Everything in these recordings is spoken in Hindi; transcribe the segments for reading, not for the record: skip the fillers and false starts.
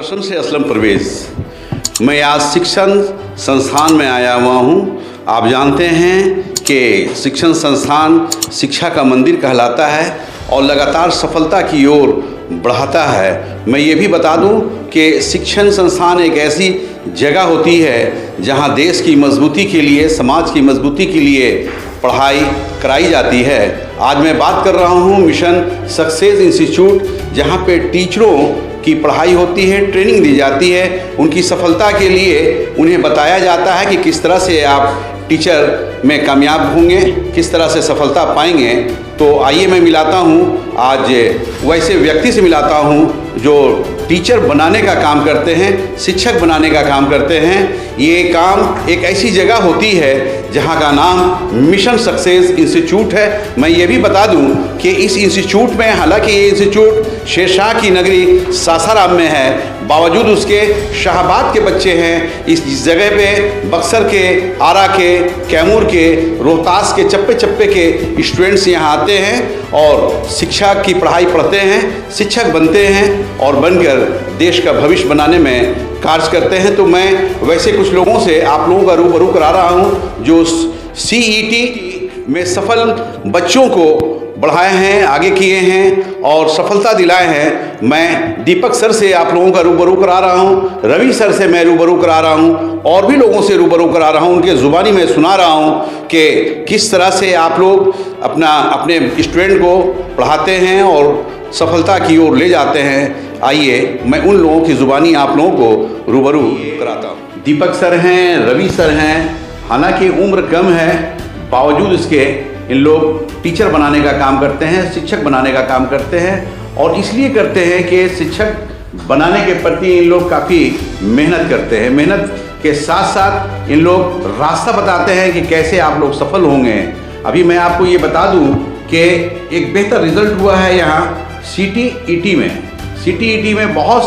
मार्गदर्शन से असलम परवेज़। मैं आज शिक्षण संस्थान में आया हुआ हूँ। आप जानते हैं कि शिक्षण संस्थान शिक्षा का मंदिर कहलाता है और लगातार सफलता की ओर बढ़ाता है। मैं ये भी बता दूं कि शिक्षण संस्थान एक ऐसी जगह होती है जहां देश की मजबूती के लिए, समाज की मजबूती के लिए पढ़ाई कराई जाती है। आज मैं बात कर रहा हूं मिशन सक्सेस इंस्टीट्यूट, जहां पे टीचरों की पढ़ाई होती है, ट्रेनिंग दी जाती है। उनकी सफलता के लिए उन्हें बताया जाता है कि किस तरह से आप टीचर में कामयाब होंगे, किस तरह से सफलता पाएंगे। तो आइए मैं मिलाता हूँ आज वैसे व्यक्ति से मिलाता हूँ जो टीचर बनाने का काम करते हैं, शिक्षक बनाने का काम करते हैं। ये काम एक ऐसी जगह होती है जहाँ का नाम मिशन सक्सेस इंस्टीट्यूट है। मैं ये भी बता दूं कि इस इंस्टीट्यूट में, हालांकि ये इंस्टीट्यूट शेरशाह की नगरी सासाराम में है, बावजूद उसके शाहबाद के बच्चे हैं। इस जगह पे बक्सर के, आरा के, कैमूर के, रोहतास के चप्पे चप्पे के स्टूडेंट्स यहाँ आते हैं और शिक्षा की पढ़ाई पढ़ते हैं, शिक्षक बनते हैं और बनकर देश का भविष्य बनाने में कार्य करते हैं। तो मैं वैसे कुछ लोगों से आप लोगों का रूबरू करा रहा हूं जो CET में सफल बच्चों को बढ़ाए हैं, आगे किए हैं और सफलता दिलाए हैं। मैं दीपक सर से आप लोगों का रूबरू करा रहा हूं, रवि सर से मैं रूबरू करा रहा हूं और भी लोगों से रूबरू करा रहा हूं। उनके ज़ुबानी में सुना रहा हूं कि किस तरह से आप लोग अपने स्टूडेंट को पढ़ाते हैं और सफलता की ओर ले जाते हैं। आइए मैं उन लोगों की ज़ुबानी आप लोगों को रूबरू कराता हूँ। दीपक सर हैं, रवि सर हैं। हालांकि उम्र कम है, बावजूद इसके इन लोग टीचर बनाने का काम करते हैं, शिक्षक बनाने का काम करते हैं और इसलिए करते हैं कि शिक्षक बनाने के प्रति इन लोग काफ़ी मेहनत करते हैं। मेहनत के साथ साथ इन लोग रास्ता बताते हैं कि कैसे आप लोग सफल होंगे। अभी मैं आपको ये बता दूं कि एक बेहतर रिजल्ट हुआ है यहाँ CTET में। CTET में बहुत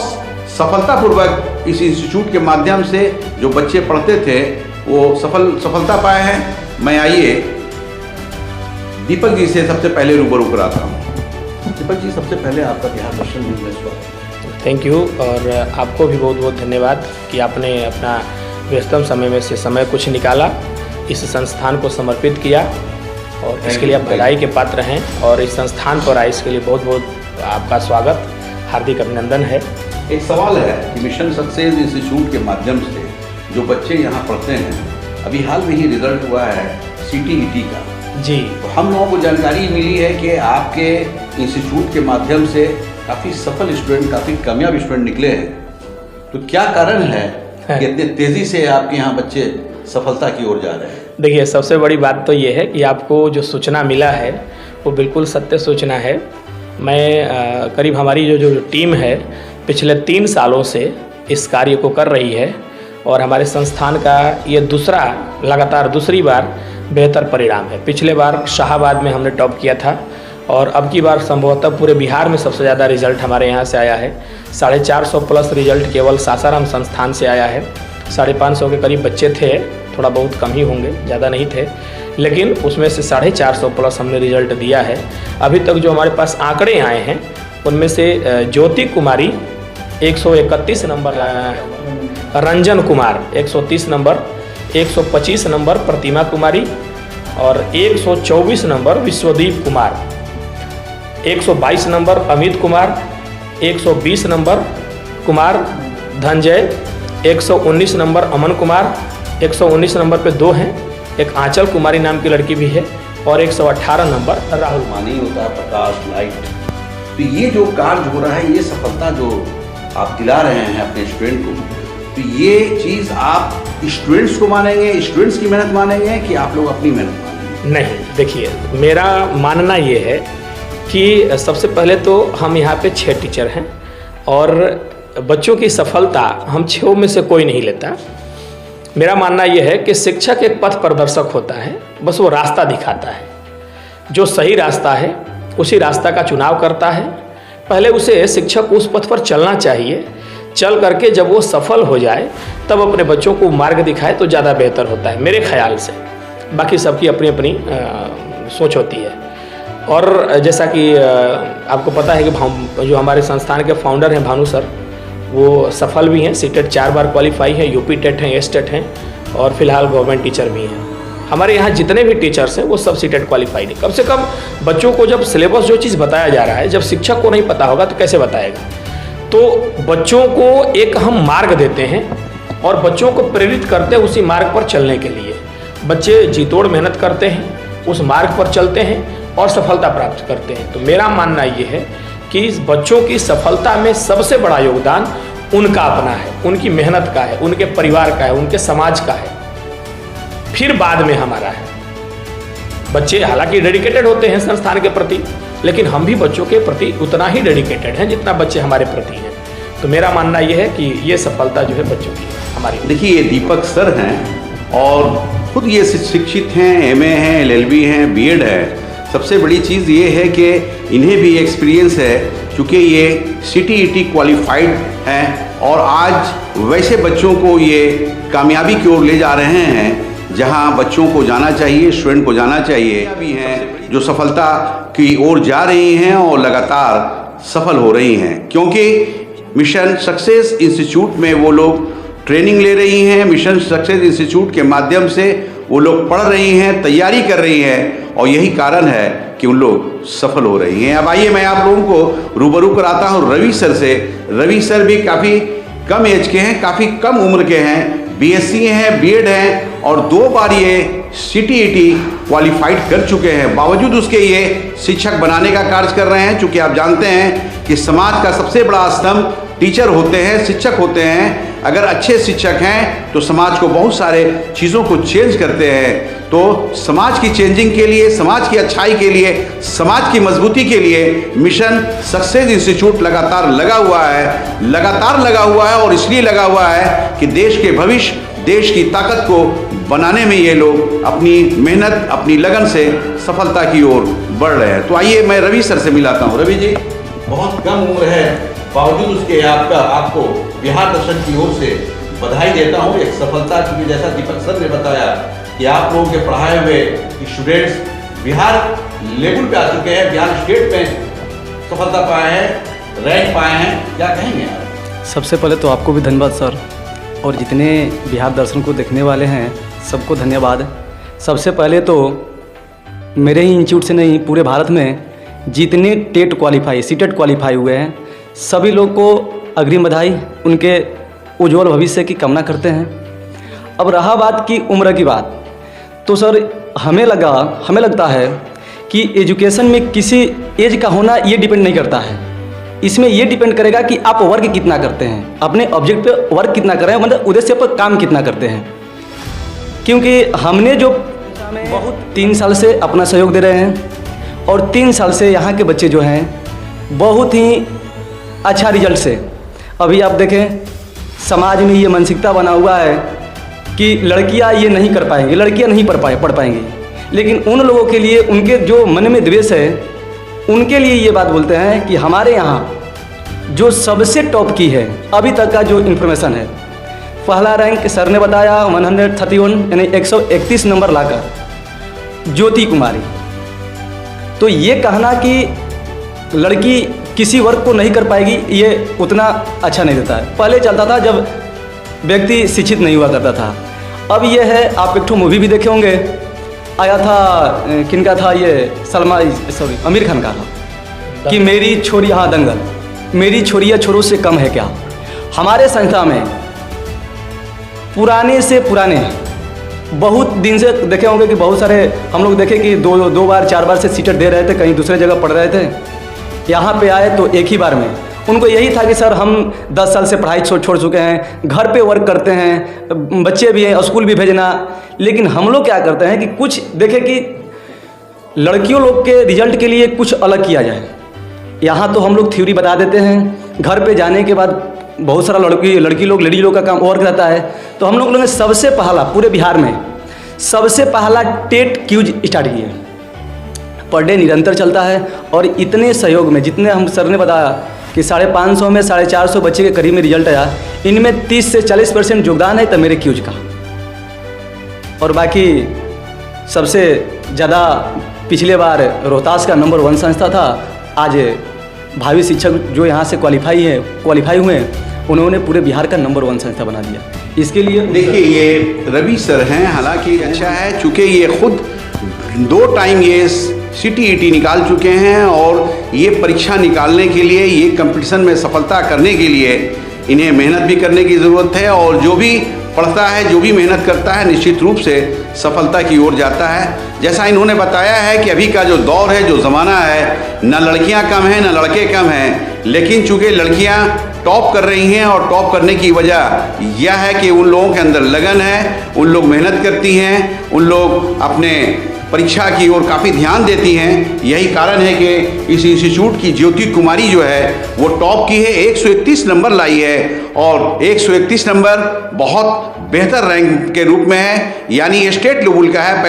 सफलतापूर्वक इस इंस्टीट्यूट के माध्यम से जो बच्चे पढ़ते थे वो सफलता पाए हैं। मैं आइए दीपक जी से सबसे पहले रूबरू कराता हूँ। दीपक जी, सबसे पहले आपका बिहार दर्शन न्यूज़ में स्वागत। Thank you. और आपको भी बहुत बहुत धन्यवाद कि आपने अपना व्यस्तम समय में से समय कुछ निकाला, इस संस्थान को समर्पित किया और इसके लिए आप बधाई के पात्र हैं और इस संस्थान पर आए इसके लिए बहुत बहुत आपका स्वागत, हार्दिक अभिनंदन है। एक सवाल है कि मिशन सक्सेस इंस्टीट्यूट के माध्यम से जो बच्चे यहाँ पढ़ते हैं, अभी हाल में ही रिजल्ट हुआ है CTET का जी, तो हम लोगों को जानकारी मिली है कि आपके इंस्टीट्यूट के माध्यम से काफ़ी सफल स्टूडेंट, काफ़ी कामयाब स्टूडेंट निकले हैं। तो क्या कारण है कि इतने तेज़ी से आपके यहाँ बच्चे सफलता की ओर जा रहे हैं? देखिए, सबसे बड़ी बात तो ये है कि आपको जो सूचना मिला है वो बिल्कुल सत्य सूचना है। मैं करीब हमारी जो टीम है पिछले 3 सालों से इस कार्य को कर रही है और हमारे संस्थान का ये लगातार दूसरी बार बेहतर परिणाम है। पिछले बार शाहाबाद में हमने टॉप किया था और अब की बार संभवतः पूरे बिहार में सबसे ज़्यादा रिजल्ट हमारे यहाँ से आया है। 450 प्लस रिजल्ट केवल सासाराम संस्थान से आया है। 550 के करीब बच्चे थे, थोड़ा बहुत कम ही होंगे, ज़्यादा नहीं थे, लेकिन उसमें से 450 प्लस हमने रिजल्ट दिया है। अभी तक जो हमारे पास आंकड़े आए हैं उनमें से Jyoti Kumari 131 number, Ranjan Kumar 130 number, 125 number Pratima Kumari और 124 number Vishwadeep Kumar, 122 number Amit Kumar, 120 number Kumar Dhananjay, 119 number Aman Kumar, 119 number पे 2 हैं, एक आंचल कुमारी नाम की लड़की भी है और 118 नंबर राहुल। मानी होता प्रकाश, लाइट। तो ये जो कार्य हो रहा है, ये सफलता जो आप दिला रहे हैं अपने स्टूडेंट को, तो ये चीज़ आप स्टूडेंट्स को मानेंगे, स्टूडेंट्स की मेहनत मानेंगे कि आप लोग अपनी मेहनत मानेंगे? नहीं, देखिए, मेरा मानना ये है कि सबसे पहले तो हम यहाँ पे 6 टीचर हैं और बच्चों की सफलता हम 6 में से कोई नहीं लेता। मेरा मानना यह है कि शिक्षक एक पथ प्रदर्शक होता है, बस वो रास्ता दिखाता है। जो सही रास्ता है उसी रास्ता का चुनाव करता है। पहले उसे शिक्षक उस पथ पर चलना चाहिए, चल करके जब वो सफल हो जाए तब अपने बच्चों को मार्ग दिखाए तो ज़्यादा बेहतर होता है मेरे ख्याल से। बाकी सबकी अपनी अपनी सोच होती है। और जैसा कि आपको पता है कि जो हमारे संस्थान के फाउंडर हैं भानु सर, वो सफल भी हैं। सीटेट 4 बार क्वालिफाई है, यूपी टेट हैं, एस टेट हैं और फिलहाल गवर्नमेंट टीचर भी हैं। हमारे यहाँ जितने भी टीचर्स हैं वो सब सीटेट क्वालिफाइड है। कम से कम बच्चों को जब सिलेबस जो चीज़ बताया जा रहा है, जब शिक्षक को नहीं पता होगा तो कैसे बताएगा। तो बच्चों को एक हम मार्ग देते हैं और बच्चों को प्रेरित करते हैं उसी मार्ग पर चलने के लिए। बच्चे जी तोड़ मेहनत करते हैं, उस मार्ग पर चलते हैं और सफलता प्राप्त करते हैं। तो मेरा मानना ये है कि इस बच्चों की सफलता में सबसे बड़ा योगदान उनका अपना है, उनकी मेहनत का है, उनके परिवार का है, उनके समाज का है, फिर बाद में हमारा है। बच्चे हालांकि डेडिकेटेड होते हैं संस्थान के प्रति, लेकिन हम भी बच्चों के प्रति उतना ही डेडिकेटेड हैं जितना बच्चे हमारे प्रति हैं। तो मेरा मानना यह है कि ये सफलता जो है बच्चों की हमारी। देखिए, ये दीपक सर हैं और खुद ये शिक्षित हैं, एमए हैं, एलएलबी हैं, बीएड है। सबसे बड़ी चीज़ ये है कि इन्हें भी एक्सपीरियंस है, क्योंकि ये सीटीईटी क्वालिफाइड हैं और आज वैसे बच्चों को ये कामयाबी की ओर ले जा रहे हैं जहां बच्चों को जाना चाहिए, स्टूडेंट को जाना चाहिए। भी हैं जो सफलता की ओर जा रही हैं और लगातार सफल हो रही हैं, क्योंकि मिशन सक्सेस इंस्टीट्यूट में वो लोग ट्रेनिंग ले रही हैं। मिशन सक्सेस इंस्टीट्यूट के माध्यम से वो लोग पढ़ रही हैं, तैयारी कर रही हैं और यही कारण है कि उन लोग सफल हो रही हैं। अब आइए मैं आप लोगों को रूबरू कराता हूँ रवि सर से। रवि सर भी काफ़ी कम एज के हैं, काफ़ी कम उम्र के हैं, बीएससी हैं, बीएड हैं और 2 बार ये सीटीईटी क्वालिफाइड कर चुके हैं। बावजूद उसके ये शिक्षक बनाने का कार्य कर रहे हैं, क्योंकि आप जानते हैं कि समाज का सबसे बड़ा स्तंभ टीचर होते हैं, शिक्षक होते हैं। अगर अच्छे शिक्षक हैं तो समाज को बहुत सारे चीज़ों को चेंज करते हैं। तो समाज की चेंजिंग के लिए, समाज की अच्छाई के लिए, समाज की मजबूती के लिए मिशन सक्सेस इंस्टीट्यूट लगातार लगा हुआ है और इसलिए लगा हुआ है कि देश के भविष्य, देश की ताकत को बनाने में ये लोग अपनी मेहनत, अपनी लगन से सफलता की ओर बढ़ रहे हैं। तो आइए मैं रवि सर से मिलाता हूँ। रवि जी, बहुत कम उम्र है, बावजूद उसके आपको बिहार दर्शन की ओर से बधाई देता हूँ। एक सफलता, क्योंकि जैसा दीपक सर ने बताया कि आप लोगों के पढ़ाए हुए स्टूडेंट्स बिहार लेवल पे आ चुके हैं, बिहार स्टेट में सफलता पाए हैं, रैंक पाए हैं। क्या कहेंगे आप? सबसे पहले तो आपको भी धन्यवाद सर, और जितने बिहार दर्शन को देखने वाले हैं सबको धन्यवाद। सबसे पहले तो मेरे ही इंस्टीट्यूट से नहीं, पूरे भारत में जितने टेट क्वालिफाई, सीटेट क्वालिफाई हुए हैं सभी लोग को अग्रिम बधाई, उनके उज्जवल भविष्य की कामना करते हैं। अब रहा बात की उम्र की बात, तो सर हमें लगता है कि एजुकेशन में किसी एज का होना ये डिपेंड नहीं करता है। इसमें ये डिपेंड करेगा कि आप वर्क कितना करते हैं, अपने ऑब्जेक्ट पे वर्क कितना कर रहे हैं, मतलब उद्देश्य पर काम कितना करते हैं। क्योंकि हमने जो बहुत 3 साल से अपना सहयोग दे रहे हैं और 3 साल से यहाँ के बच्चे जो हैं बहुत ही अच्छा रिजल्ट से, अभी आप देखें समाज में ये मानसिकता बना हुआ है कि लड़कियां ये नहीं कर पाएंगी, लड़कियां नहीं पढ़ पाएंगी, लेकिन उन लोगों के लिए, उनके जो मन में द्वेष है, उनके लिए ये बात बोलते हैं कि हमारे यहाँ जो सबसे टॉप की है अभी तक का जो इन्फॉर्मेशन है, पहला रैंक सर ने बताया 131 यानी 131 नंबर लाकर ज्योति कुमारी। तो ये कहना कि लड़की किसी वर्क को नहीं कर पाएगी, ये उतना अच्छा नहीं देता है। पहले चलता था जब व्यक्ति शिक्षित नहीं हुआ करता था। अब ये है, आप एक ठो मूवी भी देखे होंगे, आया था, किनका था ये, आमिर खान का था कि मेरी छोरी, हाँ दंगल, मेरी छोरिया छोरों से कम है क्या। हमारे संस्था में पुराने से पुराने बहुत दिन से देखे होंगे कि बहुत सारे हम लोग देखे कि 2 बार 4 बार से सीटेट दे रहे थे, कहीं दूसरे जगह पढ़ रहे थे, यहाँ पे आए तो एक ही बार में। उनको यही था कि सर हम 10 साल से पढ़ाई छोड़ चुके हैं, घर पे वर्क करते हैं, बच्चे भी हैं, स्कूल भी भेजना। लेकिन हम लोग क्या करते हैं कि कुछ देखें कि लड़कियों लोग के रिजल्ट के लिए कुछ अलग किया जाए। यहाँ तो हम लोग थ्योरी बता देते हैं, घर पे जाने के बाद बहुत सारा लेडी लोग का काम वर्क रहता है। तो हम लोगों ने सबसे पहला पूरे बिहार में सबसे पहला टेट क्यूज स्टार्ट किया। पर डे निरंतर चलता है और इतने सहयोग में, जितने हम सर ने बताया कि 550 में 450 बच्चे के करीब में रिजल्ट आया, इनमें 30 से 40% योगदान है तो मेरे क्यूज का। और बाकी सबसे ज़्यादा पिछले बार रोहतास का नंबर 1 संस्था था। आज भावी शिक्षक जो यहाँ से क्वालिफाई हुए हैं उन्होंने पूरे बिहार का नंबर 1 संस्था बना दिया। इसके लिए देखिए, ये रवि सर हैं, हालांकि अच्छा है चूँकि ये खुद 2 टाइम ये CTET निकाल चुके हैं और ये परीक्षा निकालने के लिए, ये कंपटीशन में सफलता करने के लिए इन्हें मेहनत भी करने की ज़रूरत है, और जो भी पढ़ता है, जो भी मेहनत करता है, निश्चित रूप से सफलता की ओर जाता है। जैसा इन्होंने बताया है कि अभी का जो दौर है, जो ज़माना है, न लड़कियां कम हैं न लड़के कम हैं, लेकिन चूँकि लड़कियां टॉप कर रही हैं और टॉप करने की वजह यह है कि उन लोगों के अंदर लगन है, उन लोग मेहनत करती हैं, उन लोग अपने परीक्षा की ओर काफ़ी ध्यान देती हैं। यही कारण है कि इस इंस्टीट्यूट की ज्योति कुमारी जो है वो टॉप की है, 131 नंबर लाई है, और 131 नंबर बहुत बेहतर रैंक के रूप में है, यानी स्टेट लेवल का है।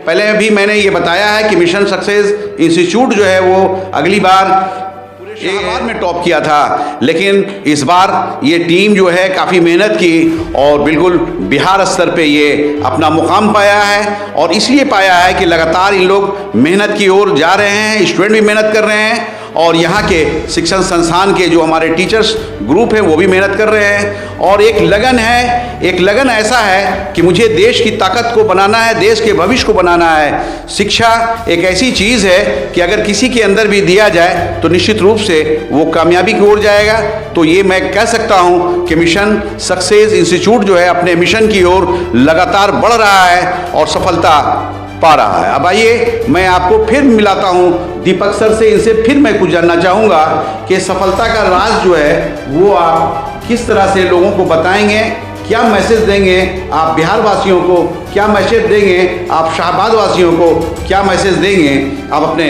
पहले भी मैंने ये बताया है कि मिशन सक्सेस इंस्टीट्यूट जो है वो अगली बार इलाहाबाद में टॉप किया था, लेकिन इस बार ये टीम जो है काफ़ी मेहनत की और बिल्कुल बिहार स्तर पे ये अपना मुकाम पाया है, और इसलिए पाया है कि लगातार इन लोग मेहनत की ओर जा रहे हैं, स्टूडेंट भी मेहनत कर रहे हैं, और यहाँ के शिक्षण संस्थान के जो हमारे टीचर्स ग्रुप है वो भी मेहनत कर रहे हैं, और एक लगन है, एक लगन ऐसा है कि मुझे देश की ताकत को बनाना है, देश के भविष्य को बनाना है। शिक्षा एक ऐसी चीज़ है कि अगर किसी के अंदर भी दिया जाए तो निश्चित रूप से वो कामयाबी की ओर जाएगा। तो ये मैं कह सकता हूँ कि मिशन सक्सेस इंस्टीट्यूट जो है अपने मिशन की ओर लगातार बढ़ रहा है और सफलता पा रहा है। अब आइए मैं आपको फिर मिलाता हूँ दीपक सर से, इनसे फिर मैं कुछ जानना चाहूँगा कि सफलता का राज जो है वो आप किस तरह से लोगों को बताएंगे, क्या मैसेज देंगे आप बिहार वासियों को, क्या मैसेज देंगे आप शाहबाद वासियों को, क्या मैसेज देंगे आप अपने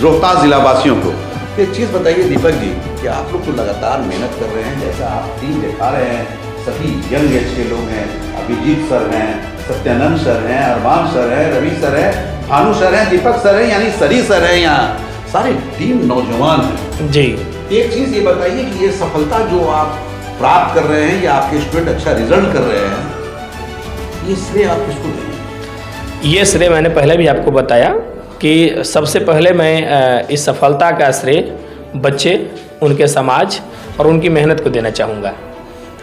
रोहतास जिला वासियों को। एक चीज़ बताइए दीपक जी कि आप लोग तो लगातार मेहनत कर रहे हैं, जैसा आप टीम दिखा रहे हैं, सभी यंग एज के लोग हैं, अभिजीत सर हैं, सत्यानंद सर हैं, अरमान सर हैं, रवि सर हैं, भानु सर हैं, दीपक सर हैं, यानी सरी सर हैं, यहाँ सारी टीम नौजवान हैं जी। एक चीज़ ये बताइए कि ये सफलता जो आप प्राप्त कर रहे हैं या आपके स्टूडेंट अच्छा रिजल्ट कर रहे हैं, ये श्रेय आप किसको देंगे? ये श्रेय मैंने पहले भी आपको बताया कि सबसे पहले मैं इस सफलता का श्रेय बच्चे, उनके समाज और उनकी मेहनत को देना चाहूँगा,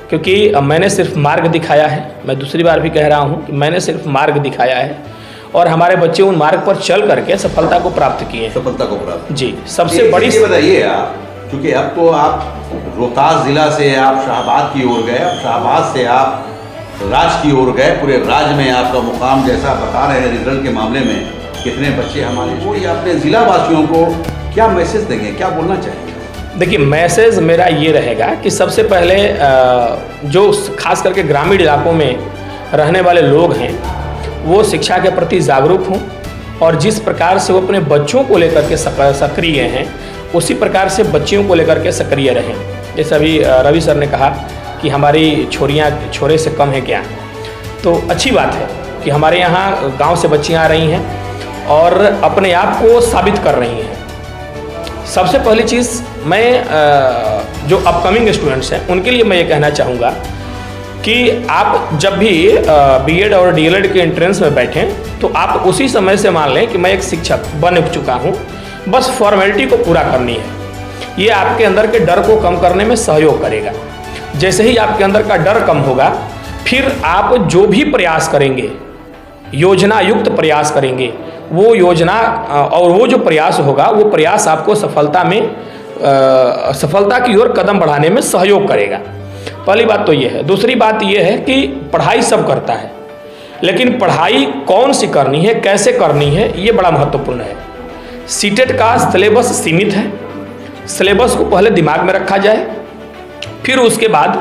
क्योंकि मैंने सिर्फ मार्ग दिखाया है। मैं दूसरी बार भी कह रहा हूँ कि मैंने सिर्फ मार्ग दिखाया है और हमारे बच्चे उन मार्ग पर चल करके सफलता को प्राप्त किए हैं। सफलता को प्राप्त जी। सबसे बड़ी बताइए आप, क्योंकि अब तो आप रोहतास जिला से आप शाहबाद की ओर गए, अब शाहबाद से आप राज्य की ओर गए, पूरे राज्य में आपका मुकाम जैसा बता रहे हैं रिजल्ट के मामले में, कितने बच्चे हमारे, वो ये अपने ज़िला वासियों को क्या मैसेज देंगे, क्या बोलना चाहेंगे? देखिए, मैसेज मेरा ये रहेगा कि सबसे पहले जो खास करके ग्रामीण इलाकों में रहने वाले लोग हैं वो शिक्षा के प्रति जागरूक हों, और जिस प्रकार से वो अपने बच्चों को लेकर के सक्रिय हैं उसी प्रकार से बच्चियों को लेकर के सक्रिय रहें। जैसे अभी रवि सर ने कहा कि हमारी छोरियाँ छोरे से कम है क्या, तो अच्छी बात है कि हमारे यहाँ गांव से बच्चियाँ आ रही हैं और अपने आप को साबित कर रही हैं। सबसे पहली चीज़ मैं जो अपकमिंग स्टूडेंट्स हैं उनके लिए मैं ये कहना चाहूँगा कि आप जब भी बीएड और डीएलएड के एंट्रेंस में बैठें तो आप उसी समय से मान लें कि मैं एक शिक्षक बन चुका हूँ, बस फॉर्मेलिटी को पूरा करनी है। ये आपके अंदर के डर को कम करने में सहयोग करेगा। जैसे ही आपके अंदर का डर कम होगा, फिर आप जो भी प्रयास करेंगे, योजना युक्त प्रयास करेंगे, वो योजना और वो जो प्रयास होगा वो प्रयास आपको सफलता की ओर कदम बढ़ाने में सहयोग करेगा। पहली बात तो ये है। दूसरी बात ये है कि पढ़ाई सब करता है, लेकिन पढ़ाई कौन सी करनी है, कैसे करनी है, ये बड़ा महत्वपूर्ण है। सीटेट का सिलेबस सीमित है, सिलेबस को पहले दिमाग में रखा जाए, फिर उसके बाद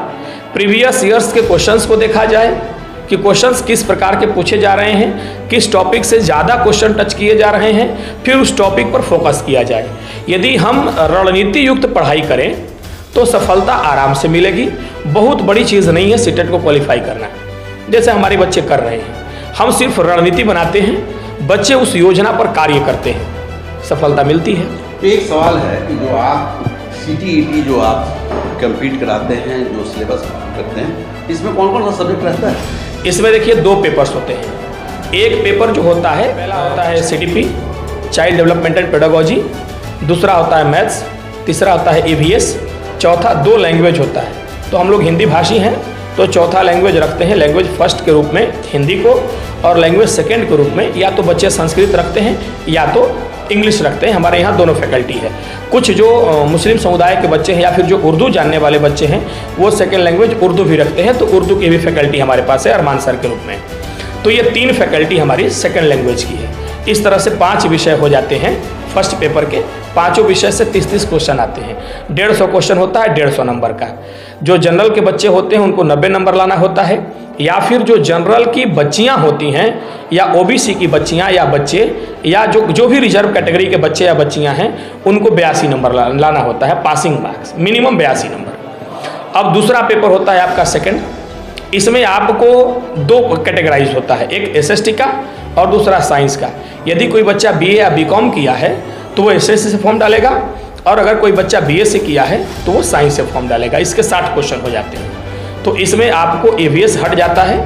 प्रीवियस ईयर्स के क्वेश्चंस को देखा जाए कि क्वेश्चंस किस प्रकार के पूछे जा रहे हैं, किस टॉपिक से ज़्यादा क्वेश्चन टच किए जा रहे हैं, फिर उस टॉपिक पर फोकस किया जाए। यदि हम रणनीति युक्त पढ़ाई करें तो सफलता आराम से मिलेगी। बहुत बड़ी चीज़ नहीं है सीटेट को क्वालिफाई करना, जैसे हमारे बच्चे कर रहे हैं। हम सिर्फ रणनीति बनाते हैं, बच्चे उस योजना पर कार्य करते हैं, सफलता मिलती है। एक सवाल है कि जो आप CTET जो आप कंप्लीट कराते हैं, जो सिलेबस करते हैं, इसमें कौन कौन सा सब्जेक्ट रहता है? इसमें देखिए 2 पेपर्स होते हैं। एक पेपर जो होता है, पहला होता है CDP child development and pedagogy, दूसरा होता है मैथ्स, तीसरा होता है EVS, चौथा 2 लैंग्वेज होता है, तो हम लोग हिंदी भाषी हैं, तो चौथा लैंग्वेज रखते हैं लैंग्वेज फर्स्ट के रूप में हिंदी को, और लैंग्वेज सेकंड के रूप में या तो बच्चे संस्कृत रखते हैं या तो इंग्लिश रखते हैं। हमारे यहाँ दोनों फैकल्टी है। कुछ जो मुस्लिम समुदाय के बच्चे हैं या फिर जो उर्दू जानने वाले बच्चे हैं वो सेकंड लैंग्वेज उर्दू भी रखते हैं, तो उर्दू की भी फैकल्टी हमारे पास है अरमान सर के रूप में। तो ये 3 फैकल्टी हमारी सेकंड लैंग्वेज की है। इस तरह से 5 विषय हो जाते हैं फर्स्ट पेपर के। 5 विषय से 30-30 क्वेश्चन आते हैं। 150 क्वेश्चन होता है 150 नंबर का। जो जनरल के बच्चे होते हैं उनको 90 नंबर लाना होता है, या फिर जो जनरल की बच्चियां होती हैं या ओबीसी की बच्चियां या बच्चे या जो भी रिजर्व कैटेगरी के बच्चे या बच्चियां हैं उनको 82 नंबर लाना होता है, पासिंग मार्क्स मिनिमम 82 नंबर। अब दूसरा पेपर होता है आपका सेकंड। इसमें आपको 2 कैटेगराइज होता है, एक एसएसटी का और दूसरा साइंस का। यदि कोई बच्चा बीए या बीकॉम किया है तो वो एसएसटी से फॉर्म डालेगा, और अगर कोई बच्चा बीए से किया है तो वो साइंस से फॉर्म डालेगा। इसके 60 क्वेश्चन हो जाते हैं। तो इसमें आपको ईवीएस हट जाता है,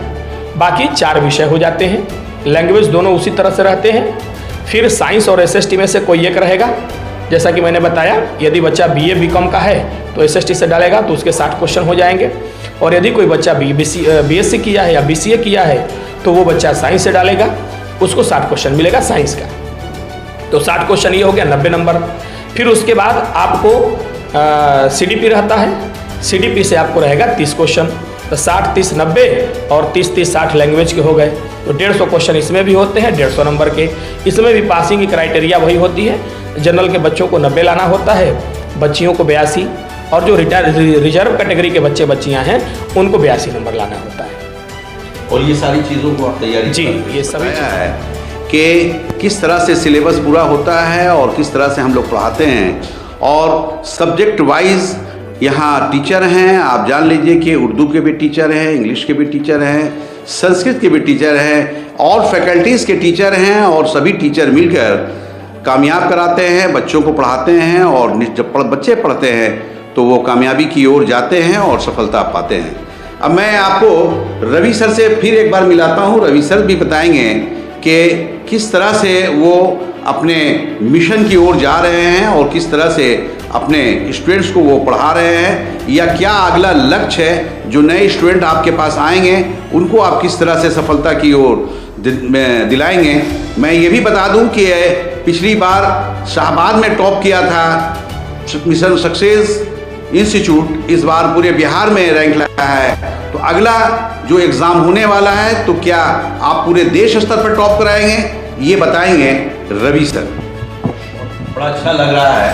बाकी 4 विषय हो जाते हैं। लैंग्वेज दोनों उसी तरह से रहते हैं। फिर साइंस और एसएसटी में से कोई एक रहेगा। जैसा कि मैंने बताया, यदि बच्चा बीए बीकॉम का है तो एसएसटी से डालेगा तो उसके 60 क्वेश्चन हो जाएंगे, और यदि कोई बच्चा बीएससी किया है या बीसीए किया है तो वो बच्चा साइंस से डालेगा, उसको 60 क्वेश्चन मिलेगा साइंस का। तो 60 क्वेश्चन ये हो गया 90 नंबर। फिर उसके बाद आपको सीडीपी रहता है। सीडीपी से आपको रहेगा 30 क्वेश्चन। तो 60, 30, 90 और 30, 30, 60 लैंग्वेज के हो गए। तो 150 क्वेश्चन इसमें भी होते हैं 150 नंबर के। इसमें भी पासिंग की क्राइटेरिया वही होती है। जनरल के बच्चों को 90 लाना होता है, बच्चियों को 82, और जो रिजर्व कैटेगरी के बच्चे बच्चियाँ हैं उनको 82 नंबर लाना होता है। और ये सारी चीज़ों को आप तैयारी जी, ये सभी है कि किस तरह से सिलेबस पूरा होता है और किस तरह से हम लोग पढ़ाते हैं, और सब्जेक्ट वाइज यहाँ टीचर हैं। आप जान लीजिए कि उर्दू के भी टीचर हैं, इंग्लिश के भी टीचर हैं, संस्कृत के भी टीचर हैं, और फैकल्टीज़ के टीचर हैं, और सभी टीचर मिलकर कामयाब कराते हैं, बच्चों को पढ़ाते हैं, और जब बच्चे पढ़ते हैं तो वो कामयाबी की ओर जाते हैं और सफलता पाते हैं। अब मैं आपको रवि सर से फिर एक बार मिलाता हूँ। रवि सर भी बताएंगे कि किस तरह से वो अपने मिशन की ओर जा रहे हैं और किस तरह से अपने स्टूडेंट्स को वो पढ़ा रहे हैं, या क्या अगला लक्ष्य है जो नए स्टूडेंट आपके पास आएंगे उनको आप किस तरह से सफलता की ओर दिलाएंगे। मैं ये भी बता दूं कि पिछली बार शाहबाद में टॉप किया था मिशन सक्सेस इंस्टीट्यूट, इस बार पूरे बिहार में रैंक लाया है। तो अगला जो एग्ज़ाम होने वाला है तो क्या आप पूरे देश स्तर पर टॉप कराएंगे, ये बताएंगे रवि सर। बड़ा अच्छा लग रहा है,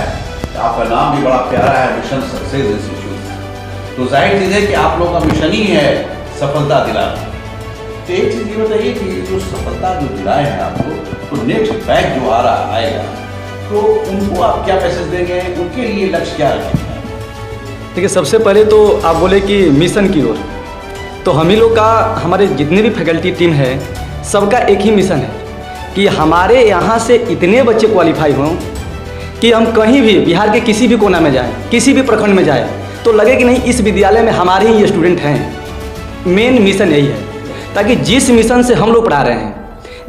आपका नाम भी बड़ा प्यारा है, मिशन सक्सेस इंस्टीट्यूट। तो जाहिर चीज़ है कि आप लोग का मिशन ही है सफलता दिलाना। तो एक चीज़ ये बताइए कि जो सफलता जो दिलाए हैं आपको, तो नेक्स्ट बैच जो आ रहा आएगा तो उनको आप क्या मैसेज देंगे, उनके लिए लक्ष्य क्या रखेंगे? देखिए, सबसे पहले तो आप बोले कि मिशन की ओर, तो हम ही लोग का, हमारे जितने भी फैकल्टी टीम है सबका एक ही मिशन है कि हमारे यहाँ से इतने बच्चे क्वालिफाई हों कि हम कहीं भी बिहार के किसी भी कोना में जाएं, किसी भी प्रखंड में जाएं तो लगे कि नहीं इस विद्यालय में हमारे ही स्टूडेंट हैं। मेन मिशन यही है, ताकि जिस मिशन से हम लोग पढ़ा रहे हैं,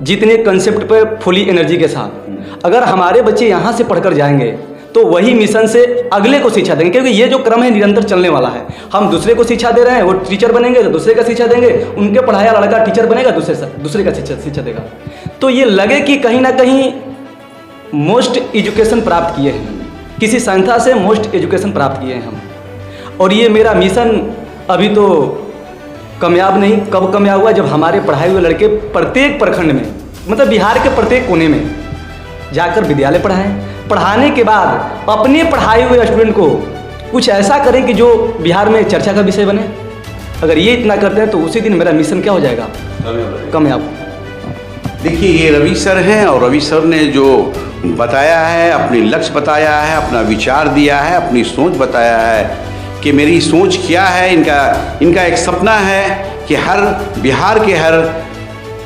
जितने कंसेप्ट पर फुली एनर्जी के साथ अगर हमारे बच्चे यहाँ से पढ़कर जाएंगे तो वही मिशन से अगले को शिक्षा देंगे, क्योंकि ये जो क्रम है निरंतर चलने वाला है। हम दूसरे को शिक्षा दे रहे हैं, वो टीचर बनेंगे तो दूसरे का शिक्षा देंगे, उनके पढ़ाया लड़का टीचर बनेगा, दूसरे का शिक्षा देगा। तो ये लगे कि कहीं ना कहीं मोस्ट एजुकेशन प्राप्त किए हैं, किसी संस्था से मोस्ट एजुकेशन प्राप्त किए हैं हम। और ये मेरा मिशन अभी तो कामयाब नहीं, कब कामयाब हुआ, जब हमारे पढ़ाए हुए लड़के प्रत्येक प्रखंड में, मतलब बिहार के प्रत्येक कोने में जाकर विद्यालय पढ़ाएं। पढ़ाने के बाद अपने पढ़ाए हुए स्टूडेंट को कुछ ऐसा करें कि जो बिहार में चर्चा का विषय बने। अगर ये इतना करते हैं तो उसी दिन मेरा मिशन क्या हो जाएगा, कामयाब। देखिए, ये रवि सर हैं, और रवि सर ने जो बताया है, अपनी लक्ष्य बताया है, अपना विचार दिया है, अपनी सोच बताया है कि मेरी सोच क्या है। इनका एक सपना है कि हर बिहार के हर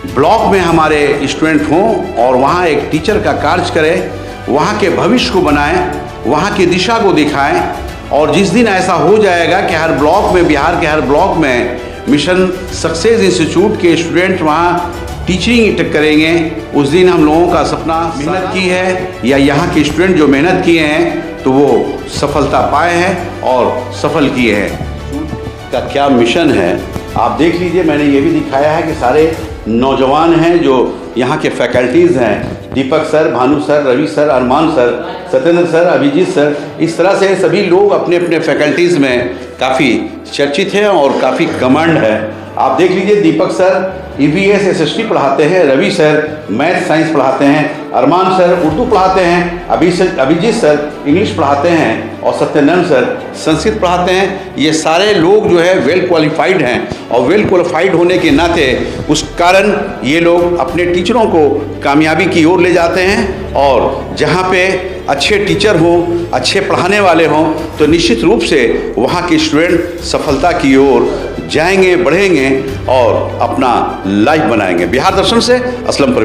ब्लॉक में हमारे स्टूडेंट हों और वहाँ एक टीचर का कार्य करें, वहाँ के भविष्य को बनाएं, वहाँ की दिशा को दिखाएं। और जिस दिन ऐसा हो जाएगा कि हर ब्लॉक में, बिहार के हर ब्लॉक में मिशन सक्सेस इंस्टीट्यूट के स्टूडेंट वहाँ टीचिंग करेंगे, उस दिन हम लोगों का सपना मेहनत की है या यहाँ के स्टूडेंट जो मेहनत किए हैं तो वो सफलता पाए हैं और सफल किए हैं। का क्या मिशन है। आप देख लीजिए, मैंने ये भी दिखाया है कि सारे नौजवान हैं जो यहाँ के फैकल्टीज़ हैं, Deepak sir, Bhanu sir, Ravi sir, Arman sir, Satyendra sir, Abhijeet sir, इस तरह से सभी लोग अपने अपने फैकल्टीज़ में काफ़ी चर्चित हैं और काफ़ी कमांड है। आप देख लीजिए, दीपक सर EVS SST पढ़ाते हैं, रवि सर मैथ साइंस पढ़ाते हैं, अरमान सर उर्दू पढ़ाते हैं, अभिजीत सर इंग्लिश पढ़ाते हैं और सत्येंद्र सर संस्कृत पढ़ाते हैं। ये सारे लोग जो है वेल क्वालिफाइड हैं और वेल क्वालिफाइड होने के नाते उस कारण ये लोग अपने टीचरों को कामयाबी की ओर ले जाते हैं। और जहाँ पे अच्छे टीचर हों, अच्छे पढ़ाने वाले हों, तो निश्चित रूप से वहाँ के स्टूडेंट सफलता की ओर जाएंगे, बढ़ेंगे और अपना लाइफ बनाएंगे। बिहार दर्शन से असलम परवीन।